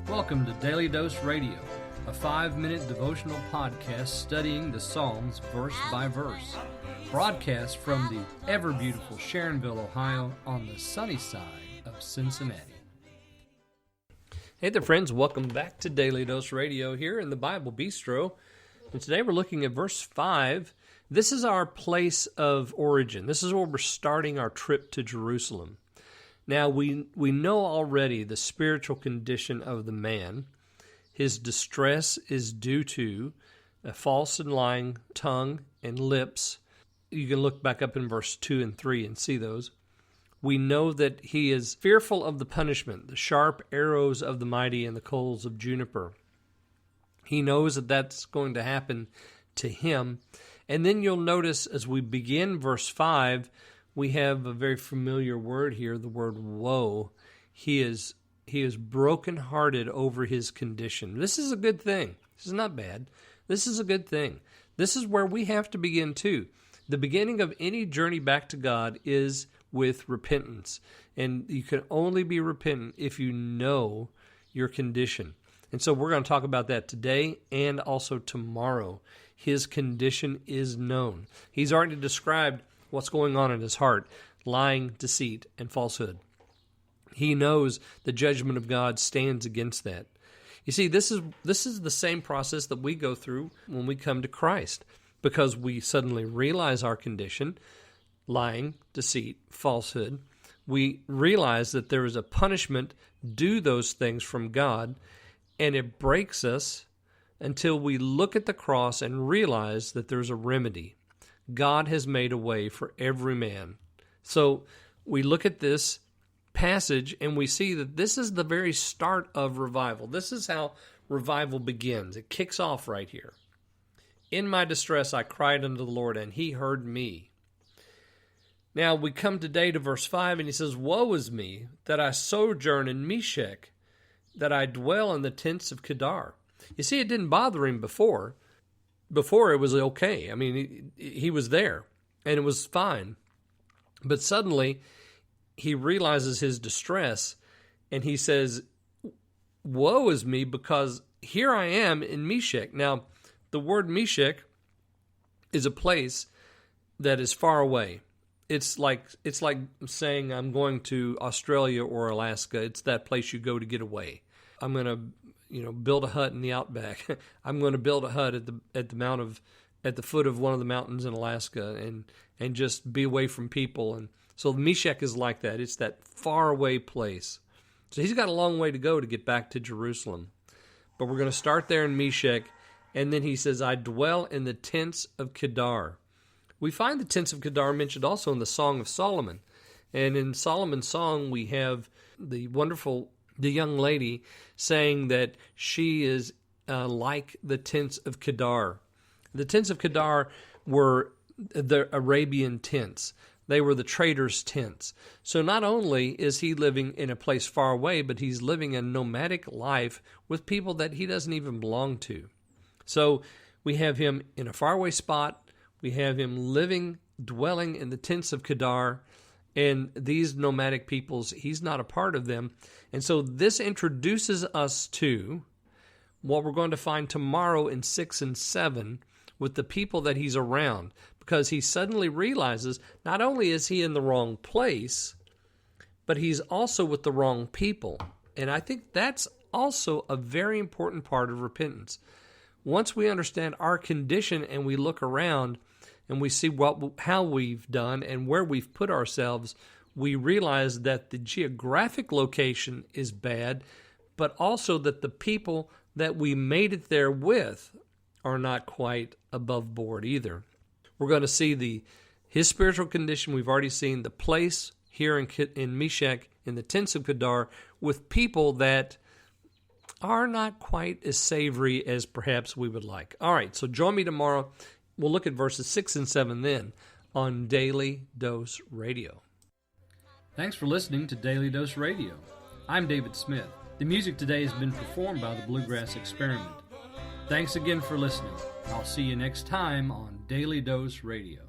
Welcome to Daily Dose Radio, a 5-minute devotional podcast studying the Psalms verse by verse. Broadcast from the ever-beautiful Sharonville, Ohio, on the sunny side of Cincinnati. Hey there, friends. Welcome back to Daily Dose Radio here in the Bible Bistro. And today we're looking at verse 5. This is our place of origin. This is where we're starting our trip to Jerusalem. Now, we know already the spiritual condition of the man. His distress is due to a false and lying tongue and lips. You can look back up in verse 2 and 3 and see those. We know that he is fearful of the punishment, the sharp arrows of the mighty and the coals of juniper. He knows that that's going to happen to him. And then you'll notice as we begin verse 5, we have a very familiar word here, the word woe. He is brokenhearted over his condition. This is a good thing. This is not bad. This is a good thing. This is where we have to begin too. The beginning of any journey back to God is with repentance. And you can only be repentant if you know your condition. And so we're going to talk about that today and also tomorrow. His condition is known. He's already described what's going on in his heart: lying, deceit, and falsehood. He knows the judgment of God stands against that. You see, this is the same process that we go through when we come to Christ, because we suddenly realize our condition: lying, deceit, falsehood. We realize that there is a punishment due those things from God, and it breaks us until we look at the cross and realize that there's a remedy. God has made a way for every man. So we look at this passage and we see that this is the very start of revival. This is how revival begins. It kicks off right here. In my distress I cried unto the Lord, and he heard me. Now we come today to verse 5, and he says, Woe is me, that I sojourn in Mesech, that I dwell in the tents of Kedar. You see, it didn't bother him before. Before it was okay. I mean, he was there, and it was fine. But suddenly, he realizes his distress, and he says, Woe is me, because here I am in Mesech. Now, the word Mesech is a place that is far away. It's like saying I'm going to Australia or Alaska. It's that place you go to get away. I'm going to build a hut in the outback. I'm going to build a hut at the foot of one of the mountains in Alaska and just be away from people. And so Mesech is like that. It's that far away place. So he's got a long way to go to get back to Jerusalem. But we're going to start there in Mesech, and then he says, I dwell in the tents of Kedar. We find the tents of Kedar mentioned also in the Song of Solomon. And in Solomon's song, we have the young lady saying that she is like the tents of Kedar. The tents of Kedar were the Arabian tents. They were the traders' tents. So not only is he living in a place far away, but he's living a nomadic life with people that he doesn't even belong to. So we have him in a faraway spot. We have him dwelling in the tents of Kedar. And these nomadic peoples, he's not a part of them. And so this introduces us to what we're going to find tomorrow in 6 and 7 with the people that he's around. Because he suddenly realizes not only is he in the wrong place, but he's also with the wrong people. And I think that's also a very important part of repentance. Once we understand our condition and we look around and we see how we've done and where we've put ourselves, we realize that the geographic location is bad, but also that the people that we made it there with are not quite above board either. We're going to see his spiritual condition. We've already seen the place here in Mesech, in the tents of Kedar, with people that are not quite as savory as perhaps we would like. All right, so join me tomorrow. We'll look at verses 6 and 7 then on Daily Dose Radio. Thanks for listening to Daily Dose Radio. I'm David Smith. The music today has been performed by the Bluegrass Experiment. Thanks again for listening. I'll see you next time on Daily Dose Radio.